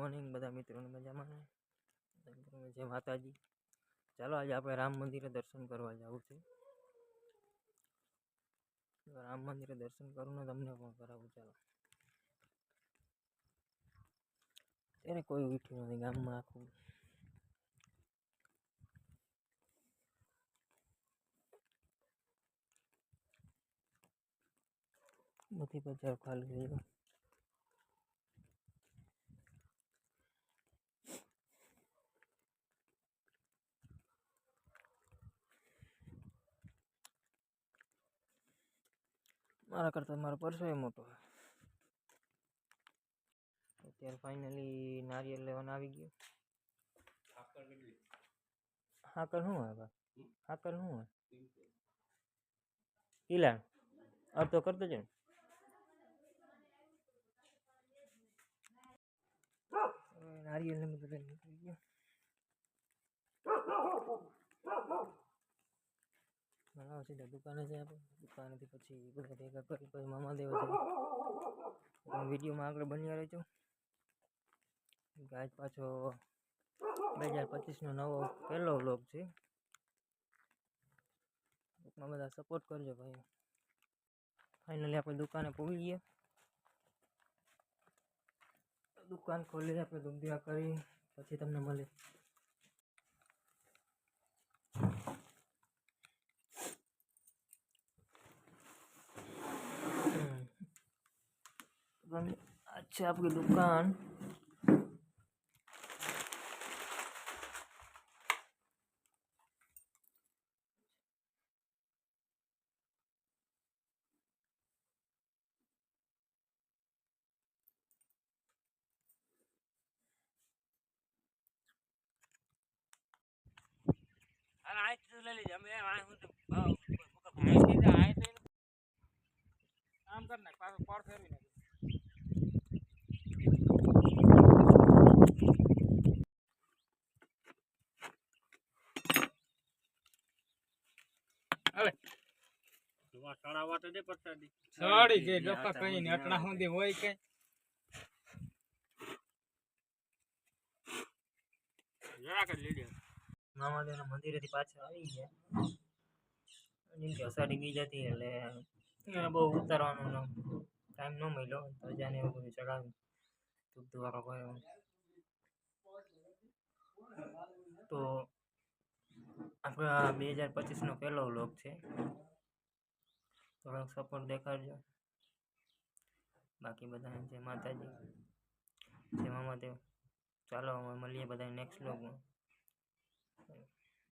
Morning બધા મિત્રોને મજામાં ને જય માતાજી। ચાલો આજે આપણે રામ મંદિરે દર્શન કરવા જવું છે। રામ મંદિરે દર્શન કરું ને તમને પણ કરાવું। ચાલો ત્યારે કોઈ ઉઠ્યું નથી ગામમાં આખું બધી બજાર ખાલી થઈ ગઈ। મારા કરતાં મારો પરસો એ મોટો છે। અત્યારે ફાઇનલી નારિયેળ લેવાનું આવી ગયું। હાકર શું હોય હાકર શું હોય ઈલા અડધો કરતો છે ને નારિયેળ ને બધું નીકળી ગયું। સીધા દુકાને છે આપણે દુકાનેથી પછી બધા ભેગા કરી પછી મામાદેવ છે। વિડીયોમાં આગળ બન્યા રહેજો। આજ પાછો 2025નો નવો પહેલો વ્લોગ છે। માં બધા સપોર્ટ કરજો ભાઈ। ફાઇનલી આપણે દુકાને પહોંચી ગયા। દુકાન ખોલી આપણે દુધિયા કરી પછી તમને મળે। अच्छा आपकी दुकान काम करना पार फेरवी नहीं अरे तुम्हारा सारा बात दे पत्ता दी साड़ी के गप्पा कहीं नहीं अटना होंदे होय के जरा कर ले लिया મામાદેવના મંદિરેથી પાછા આવી ગયા। જેમ કે અષાઢી બીજ હતી એટલે એને બહુ ઉતારવાનો ટાઈમ ન મળ્યો ધજાને એવું બધું ચડાવ્યું ધૂપ ધુવારો કર્યો। તો આપણા 2025નો પહેલો વ્લોગ છે થોડોક સપોર્ટ દેખાડજો। બાકી બધાને જય માતાજી જય મામાદેવ। ચાલો મળીએ બધા નેક્સ્ટ વ્લોગમાં।